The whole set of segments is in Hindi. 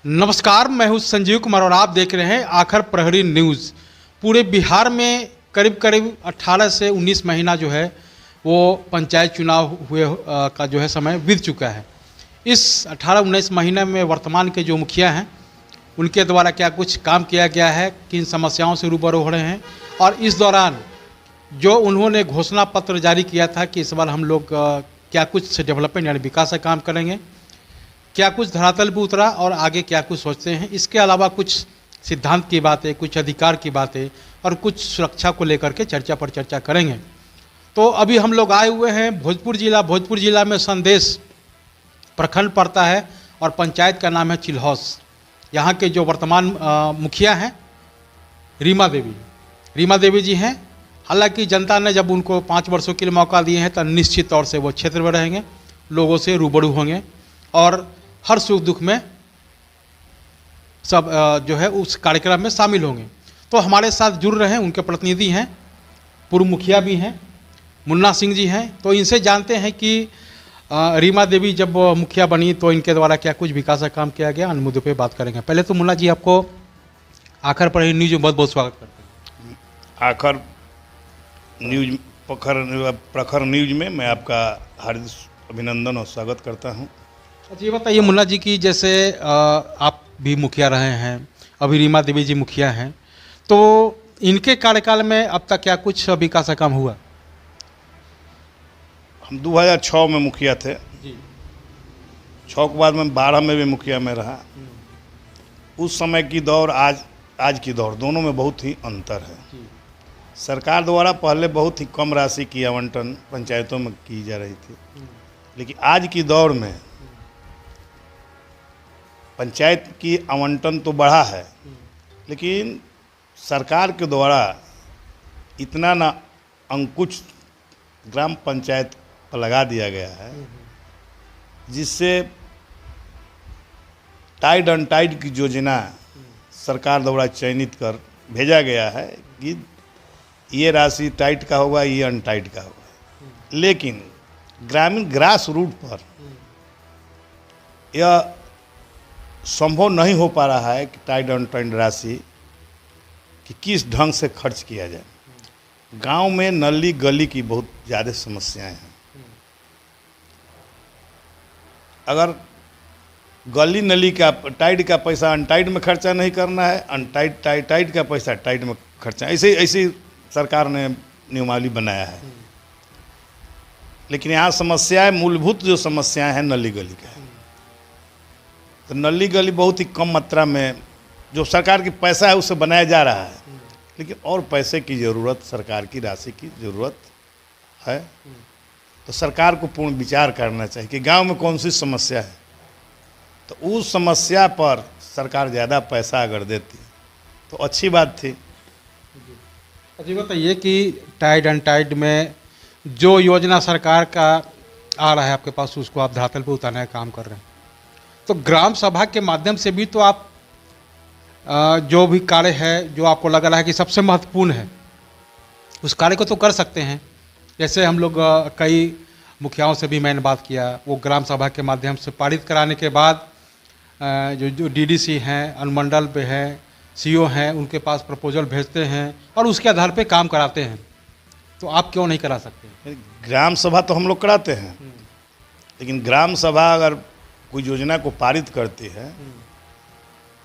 नमस्कार, मैं हूं संजीव कुमार और आप देख रहे हैं आखिर प्रहरी न्यूज़। पूरे बिहार में करीब करीब 18 से 19 महीना जो है वो पंचायत चुनाव हुए का जो है समय बीत चुका है। इस 18-19 महीने में वर्तमान के जो मुखिया हैं उनके द्वारा क्या कुछ काम किया गया है, किन समस्याओं से रूबरू हो रहे हैं और इस दौरान जो उन्होंने घोषणा पत्र जारी किया था कि इस बार हम लोग क्या कुछ डेवलपमेंट यानी विकास का काम करेंगे, क्या कुछ धरातल पर उतरा और आगे क्या कुछ सोचते हैं। इसके अलावा कुछ सिद्धांत की बातें, कुछ अधिकार की बातें और कुछ सुरक्षा को लेकर के चर्चा पर चर्चा करेंगे। तो अभी हम लोग आए हुए हैं भोजपुर जिला में संदेश प्रखंड पड़ता है और पंचायत का नाम है चिल्हौस। यहाँ के जो वर्तमान मुखिया हैं रीमा देवी जी हैं। हालांकि जनता ने जब उनको 5 वर्षों के लिए मौका दिए हैं तो निश्चित तौर से वो क्षेत्र में रहेंगे, लोगों से रूबरू होंगे और हर सुख दुख में सब जो है उस कार्यक्रम में शामिल होंगे। तो हमारे साथ जुड़ रहे हैं उनके प्रतिनिधि हैं, पूर्व मुखिया भी हैं, मुन्ना सिंह जी हैं। तो इनसे जानते हैं कि रीमा देवी जब मुखिया बनी तो इनके द्वारा क्या कुछ विकास का काम किया गया, अन्य मुद्दों पे बात करेंगे। पहले तो मुन्ना जी आपको आखिर प्रहरी न्यूज में बहुत बहुत स्वागत करते हैं। आखिर न्यूज प्रखर न्यूज में मैं आपका हार्दिक अभिनंदन और स्वागत करता हूं। अच्छा, ये बताइए मुन्ना जी की जैसे आप भी मुखिया रहे हैं, अभी रीमा देवी जी मुखिया हैं, तो इनके कार्यकाल में अब तक क्या कुछ विकास का काम हुआ? हम 2006 में मुखिया थे जी। 6 के बाद मैं 12 में भी मुखिया में रहा। उस समय की दौर आज की दौर दोनों में बहुत ही अंतर है। सरकार द्वारा पहले बहुत ही कम राशि की आवंटन पंचायतों में की जा रही थी, लेकिन आज की दौर में पंचायत की आवंटन तो बढ़ा है, लेकिन सरकार के द्वारा इतना ना अंकुश ग्राम पंचायत पर लगा दिया गया है जिससे टाइड अनटाइड की योजना सरकार द्वारा चयनित कर भेजा गया है कि ये राशि टाइट का होगा, ये अनटाइड का होगा। लेकिन ग्रामीण ग्रास रूट पर यह संभव नहीं हो पा रहा है कि टाइड अनटाइड राशि कि किस ढंग से खर्च किया जाए। गांव में नली गली की बहुत ज़्यादा समस्याएं हैं। अगर गली नली का टाइड का पैसा अनटाइड में खर्चा नहीं करना है, अनटाइड टाइड का पैसा टाइड में खर्चा, ऐसे सरकार ने नियमावली बनाया है। लेकिन यहाँ समस्याएं, मूलभूत जो समस्याएं हैं नली गली का है। तो नली गली बहुत ही कम मात्रा में जो सरकार की पैसा है उससे बनाया जा रहा है, लेकिन और पैसे की ज़रूरत, सरकार की राशि की ज़रूरत है। तो सरकार को पूर्ण विचार करना चाहिए कि गांव में कौन सी समस्या है, तो उस समस्या पर सरकार ज़्यादा पैसा अगर देती तो अच्छी बात थी। अच्छा, बताइए कि टाइड अनटाइड में जो योजना सरकार का आ रहा है आपके पास, उसको आप धरातल पर उतारने का काम कर रहे हैं, तो ग्राम सभा के माध्यम से भी तो आप जो भी कार्य है जो आपको लग रहा है कि सबसे महत्वपूर्ण है उस कार्य को तो कर सकते हैं। जैसे हम लोग कई मुखियाओं से भी मैंने बात किया, वो ग्राम सभा के माध्यम से पारित कराने के बाद जो डीडीसी हैं, अनुमंडल पे हैं, सीओ हैं, उनके पास प्रपोजल भेजते हैं और उसके आधार पे काम कराते हैं। तो आप क्यों नहीं करा सकते? ग्राम सभा तो हम लोग कराते हैं, लेकिन ग्राम सभा अगर कोई योजना को पारित करती है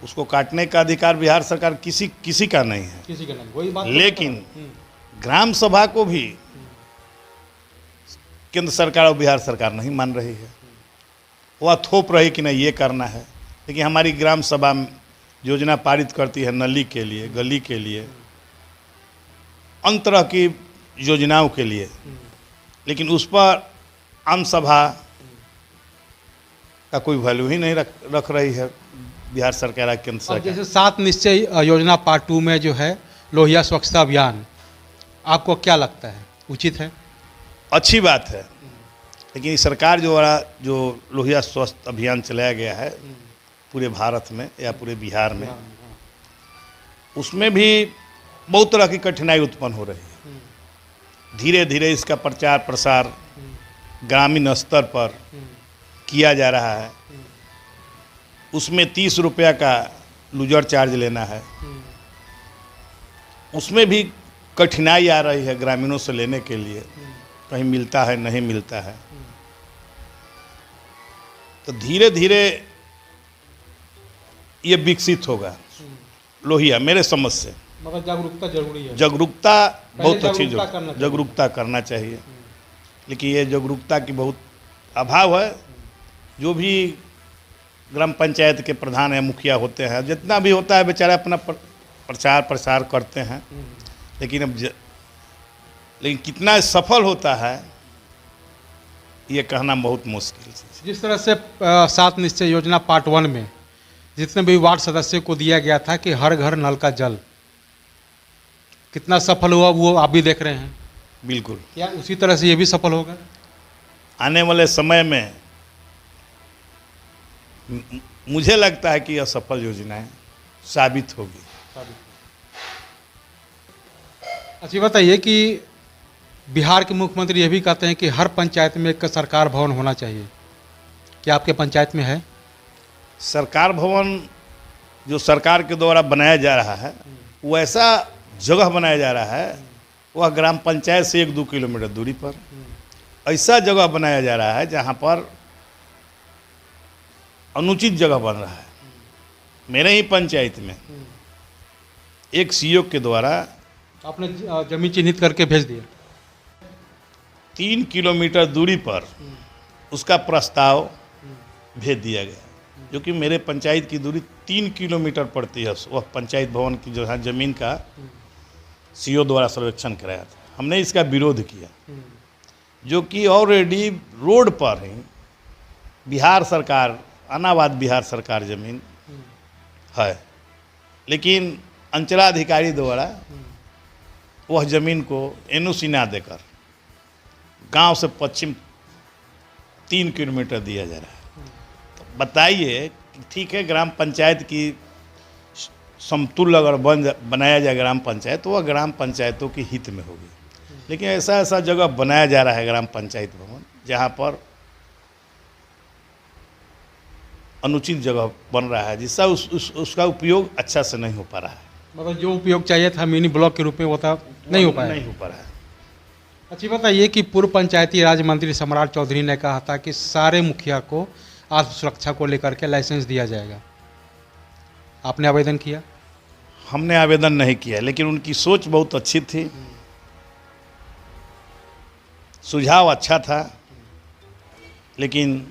उसको काटने का अधिकार बिहार सरकार किसी का नहीं है, किसी का नहीं, वही बात। लेकिन ग्राम सभा को भी केंद्र सरकार और बिहार सरकार नहीं मान रही है। वह थोप रही कि नहीं ये करना है, लेकिन हमारी ग्राम सभा योजना पारित करती है नली के लिए, गली के लिए, अन्य तरह की योजनाओं के लिए, लेकिन उस पर आम सभा का कोई वैल्यू ही नहीं रख रही है बिहार सरकार, केंद्र सरकार। जैसे 7 निश्चय योजना पार्ट 2 में जो है लोहिया स्वच्छता अभियान, आपको क्या लगता है, उचित है? अच्छी बात है, लेकिन सरकार जो लोहिया स्वच्छता अभियान चलाया गया है पूरे भारत में या पूरे बिहार में, उसमें भी बहुत तरह की कठिनाई उत्पन्न हो रही है। धीरे धीरे इसका प्रचार प्रसार ग्रामीण स्तर पर किया जा रहा है, उसमें 30 रुपया का लूजर चार्ज लेना है। उसमें भी कठिनाई आ रही है ग्रामीणों से लेने के लिए, कहीं मिलता है नहीं मिलता है। तो धीरे धीरे ये विकसित होगा लोहिया, मेरे समझ से। मगर जागरूकता जरूरी है। जागरूकता बहुत अच्छी जागरूकता जागरूकता करना चाहिए, लेकिन ये जागरूकता की बहुत अभाव है। जो भी ग्राम पंचायत के प्रधान है, मुखिया होते हैं, जितना भी होता है बेचारा अपना प्रचार प्रसार करते हैं, लेकिन लेकिन कितना सफल होता है ये कहना बहुत मुश्किल है। जिस तरह से 7 निश्चय योजना पार्ट 1 में जितने भी वार्ड सदस्य को दिया गया था कि हर घर नल का जल, कितना सफल हुआ वो आप भी देख रहे हैं। बिल्कुल, क्या उसी तरह से ये भी सफल होगा? आने वाले समय में मुझे लगता है कि यह सफल योजनाएं साबित होगी। अच्छी बताइए कि बिहार के मुख्यमंत्री ये भी कहते हैं कि हर पंचायत में एक सरकार भवन होना चाहिए। क्या आपके पंचायत में है? सरकार भवन जो सरकार के द्वारा बनाया जा रहा है वो ऐसा जगह बनाया जा रहा है, वह ग्राम पंचायत से 1-2 किलोमीटर दूरी पर ऐसा जगह बनाया जा रहा है जहाँ पर अनुचित जगह बन रहा है। मेरे ही पंचायत में एक सीईओ के द्वारा आपने जमीन चिन्हित करके भेज दिया। 3 किलोमीटर दूरी पर उसका प्रस्ताव भेज दिया गया, जो कि मेरे पंचायत की दूरी 3 किलोमीटर पड़ती है। वह पंचायत भवन की जो है ज़मीन का सीईओ द्वारा सर्वेक्षण कराया था, हमने इसका विरोध किया, जो कि ऑलरेडी रोड पर ही बिहार सरकार, अनाबाद बिहार सरकार ज़मीन है, लेकिन अंचलाधिकारी द्वारा वह ज़मीन को एनओसी ना देकर गांव से पश्चिम 3 किलोमीटर दिया जा रहा है। तो बताइए कि ठीक है, ग्राम पंचायत की समतुल्य अगर बनाया जाए ग्राम पंचायत, तो वह ग्राम पंचायतों के हित में होगी, लेकिन ऐसा जगह बनाया जा रहा है ग्राम पंचायत भवन जहाँ पर अनुचित जगह बन रहा है, जिसका उसका उपयोग अच्छा से नहीं हो पा रहा है। मतलब जो उपयोग चाहिए था मिनी ब्लॉक के रूप में वो था नहीं हो पाया। रहा है। अच्छी बताइए कि पूर्व पंचायती राज मंत्री सम्राट चौधरी ने कहा था कि सारे मुखिया को आत्म सुरक्षा को लेकर के लाइसेंस दिया जाएगा। आपने आवेदन किया? हमने आवेदन नहीं किया, लेकिन उनकी सोच बहुत अच्छी थी, सुझाव अच्छा था, लेकिन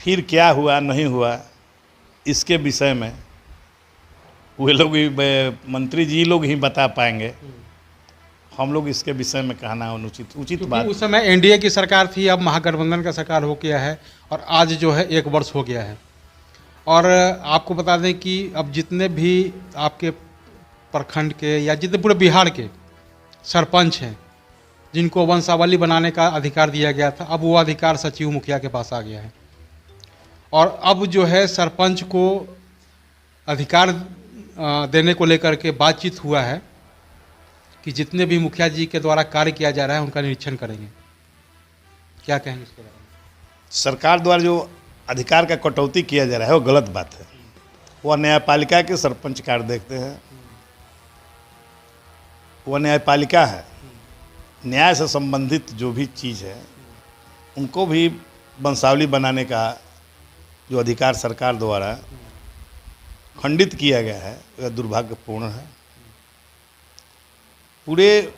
फिर क्या हुआ नहीं हुआ इसके विषय में वे लोग ही, मंत्री जी लोग ही बता पाएंगे। हम लोग इसके विषय में कहना उचित बात। उस समय एनडीए की सरकार थी, अब महागठबंधन का सरकार हो गया है और आज जो है 1 वर्ष हो गया है। और आपको बता दें कि अब जितने भी आपके प्रखंड के या जितने पूरे बिहार के सरपंच हैं जिनको वंशावली बनाने का अधिकार दिया गया था, अब वो अधिकार सचिव मुखिया के पास आ गया है। और अब जो है सरपंच को अधिकार देने को लेकर के बातचीत हुआ है कि जितने भी मुखिया जी के द्वारा कार्य किया जा रहा है उनका निरीक्षण करेंगे। क्या कहेंगे इसके बारे में? सरकार द्वारा जो अधिकार का कटौती किया जा रहा है वो गलत बात है। वह न्यायपालिका के सरपंच कार्य देखते हैं, वह न्यायपालिका है, न्याय से संबंधित जो भी चीज़ है उनको भी वंशावली बनाने का जो अधिकार सरकार द्वारा खंडित किया गया है वह दुर्भाग्यपूर्ण है। पूरे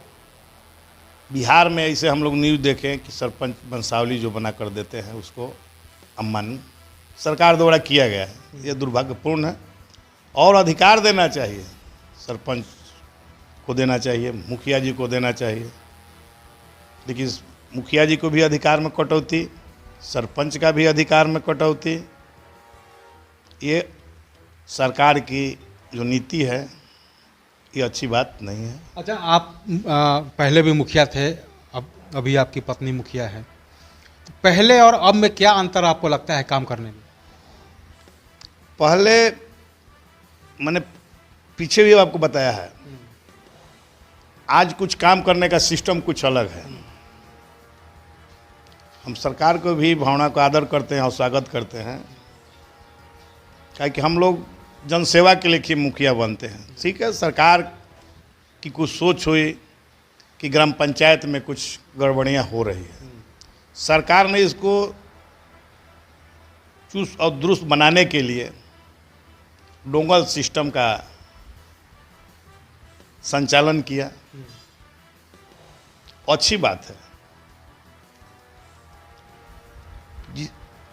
बिहार में ऐसे हम लोग न्यूज़ देखें कि सरपंच वंशावली जो बना कर देते हैं उसको अमान्य सरकार द्वारा किया गया है, ये दुर्भाग्यपूर्ण है। और अधिकार देना चाहिए, सरपंच को देना चाहिए, मुखिया जी को देना चाहिए, लेकिन मुखिया जी को भी अधिकार में कटौती, सरपंच का भी अधिकार में कटौती, ये सरकार की जो नीति है ये अच्छी बात नहीं है। अच्छा, आप पहले भी मुखिया थे, अभी आपकी पत्नी मुखिया है, तो पहले और अब में क्या अंतर आपको लगता है काम करने में? पहले मैंने पीछे भी आपको बताया है, आज कुछ काम करने का सिस्टम कुछ अलग है। हम सरकार को भी भावना को आदर करते हैं और स्वागत करते हैं, क्या कि हम लोग जनसेवा के लिए मुखिया बनते हैं। ठीक है, सरकार की कुछ सोच हुई कि ग्राम पंचायत में कुछ गड़बड़ियाँ हो रही है, सरकार ने इसको चुस्त और दुरुस्त बनाने के लिए डोंगल सिस्टम का संचालन किया। अच्छी बात है जी,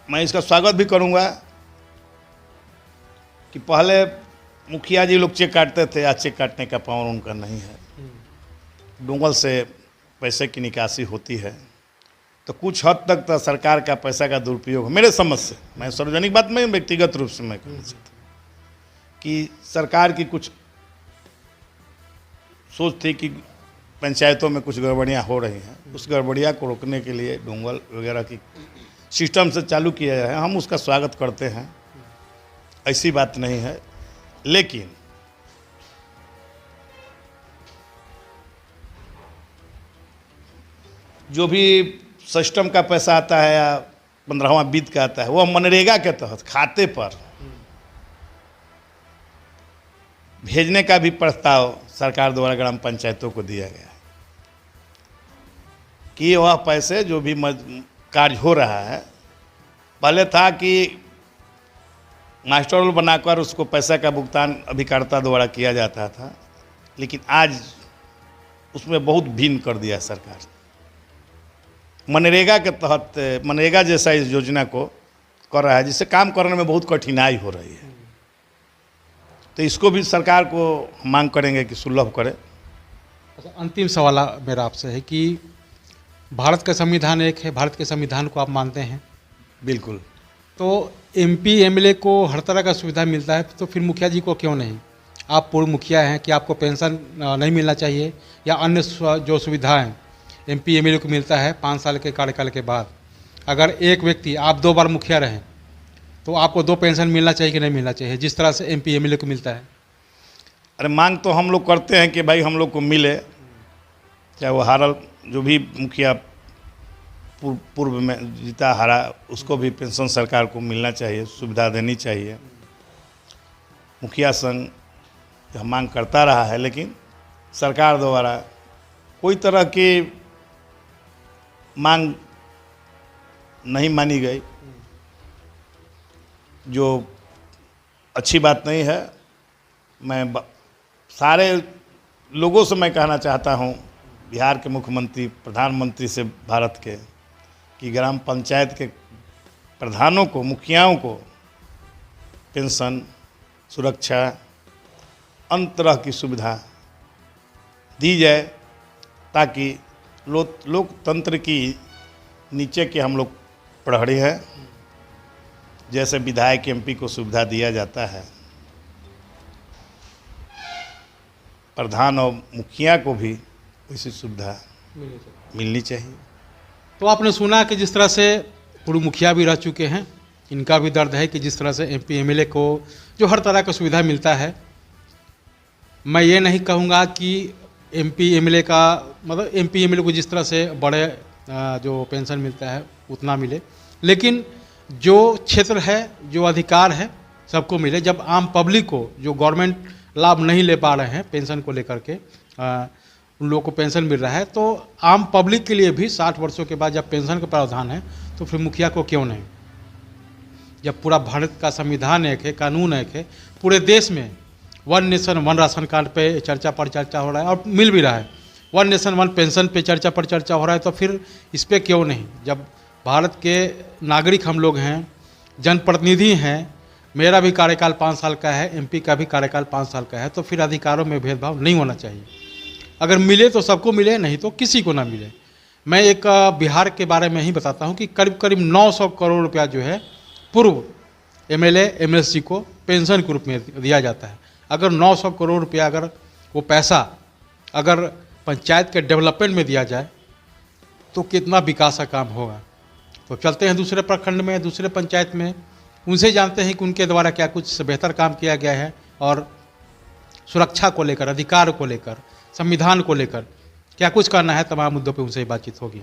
मैं इसका स्वागत भी करूंगा कि पहले मुखिया जी लोग चेक काटते थे, आज चेक काटने का पावर उनका नहीं है। डोंगल से पैसे की निकासी होती है, तो कुछ हद तक तो सरकार का पैसा का दुरुपयोग मेरे समझ से, मैं सार्वजनिक बात में व्यक्तिगत रूप से मैं कहना चाहता हूँ कि सरकार की कुछ सोच थी कि पंचायतों में कुछ गड़बड़ियाँ हो रही हैं, उस गड़बड़ियाँ को रोकने के लिए डोंगल वगैरह की सिस्टम से चालू किया है। हम उसका स्वागत करते हैं, ऐसी बात नहीं है। लेकिन जो भी सिस्टम का पैसा आता है या 15वां वित्त का आता है, वो मनरेगा के तहत खाते पर भेजने का भी प्रस्ताव सरकार द्वारा ग्राम पंचायतों को दिया गया है कि वह पैसे जो भी कार्य हो रहा है, पहले था कि मास्टर रोल बनाकर उसको पैसा का भुगतान अभिकर्ता द्वारा किया जाता था, लेकिन आज उसमें बहुत भिन्न कर दिया सरकार। मनरेगा के तहत, मनरेगा जैसा इस योजना को कर रहा है, जिससे काम करने में बहुत कठिनाई हो रही है। तो इसको भी सरकार को मांग करेंगे कि सुलभ करे। अच्छा, अंतिम सवाल मेरा आपसे है कि भारत का संविधान एक है, भारत के संविधान को आप मानते हैं? बिल्कुल। तो एमपी एमएलए को हर तरह का सुविधा मिलता है, तो फिर मुखिया जी को क्यों नहीं? आप पूर्व मुखिया हैं, कि आपको पेंशन नहीं मिलना चाहिए या अन्य जो सुविधाएं एमपी एमएलए को मिलता है 5 साल के कार्यकाल के बाद? अगर एक व्यक्ति, आप 2 बार मुखिया रहें, तो आपको 2 पेंशन मिलना चाहिए कि नहीं मिलना चाहिए, जिस तरह से एमपी एमएलए को मिलता है? अरे मांग तो हम लोग करते हैं कि भाई हम लोग को मिले, चाहे वो हारल जो भी मुखिया पूर्व में जीता हारा, उसको भी पेंशन सरकार को मिलना चाहिए, सुविधा देनी चाहिए। मुखिया संघ यह मांग करता रहा है, लेकिन सरकार द्वारा कोई तरह की मांग नहीं मानी गई, जो अच्छी बात नहीं है। मैं सारे लोगों से मैं कहना चाहता हूँ, बिहार के मुख्यमंत्री, प्रधानमंत्री से भारत के, कि ग्राम पंचायत के प्रधानों को, मुखियाओं को पेंशन, सुरक्षा, अन्य तरह की सुविधा दी जाए, ताकि लोकतंत्र की नीचे के हम लोग प्रहरी हैं, जैसे विधायक एमपी को सुविधा दिया जाता है, प्रधान और मुखिया को भी वैसी सुविधा मिलनी चाहिए। तो आपने सुना कि जिस तरह से पूर्व मुखिया भी रह चुके हैं, इनका भी दर्द है कि जिस तरह से एमपी एमएलए को जो हर तरह का सुविधा मिलता है। मैं ये नहीं कहूँगा कि एमपी एमएलए का मतलब एमपी एमएलए को जिस तरह से बड़े जो पेंशन मिलता है उतना मिले, लेकिन जो क्षेत्र है, जो अधिकार है, सबको मिले। जब आम पब्लिक को जो गवर्नमेंट लाभ नहीं ले पा रहे हैं पेंशन को लेकर के, उन लोगों को पेंशन मिल रहा है, तो आम पब्लिक के लिए भी 60 वर्षों के बाद जब पेंशन का प्रावधान है, तो फिर मुखिया को क्यों नहीं? जब पूरा भारत का संविधान एक है, कानून एक है, पूरे देश में 1 नेशन 1 राशन कार्ड पे चर्चा पर चर्चा हो रहा है और मिल भी रहा है, 1 नेशन 1 पेंशन पे चर्चा पर चर्चा हो रहा है, तो फिर इस पर क्यों नहीं? जब भारत के नागरिक हम लोग हैं, जनप्रतिनिधि हैं, मेरा भी कार्यकाल 5 साल का है, एमपी का भी कार्यकाल 5 साल का है, तो फिर अधिकारों में भेदभाव नहीं होना चाहिए। अगर मिले तो सबको मिले, नहीं तो किसी को ना मिले। मैं एक बिहार के बारे में ही बताता हूँ कि करीब करीब 900 करोड़ रुपया जो है पूर्व एमएलए एमएलसी को पेंशन के रूप में दिया जाता है। अगर 900 करोड़ रुपया अगर वो पैसा अगर पंचायत के डेवलपमेंट में दिया जाए तो कितना विकास का काम होगा। तो चलते हैं दूसरे प्रखंड में, दूसरे पंचायत में, उनसे जानते हैं कि उनके द्वारा क्या कुछ बेहतर काम किया गया है और सुरक्षा को लेकर, अधिकार को लेकर, संविधान को लेकर क्या कुछ करना है। तमाम मुद्दों पे उनसे बातचीत होगी।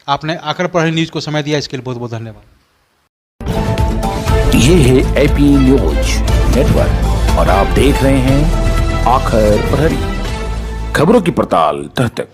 आपने आखिर प्रहरी न्यूज़ को समय दिया, इसके लिए बहुत बहुत धन्यवाद। ये है एपी न्यूज नेटवर्क और आप देख रहे हैं आखिर प्रहरी, खबरों की पड़ताल तह तक।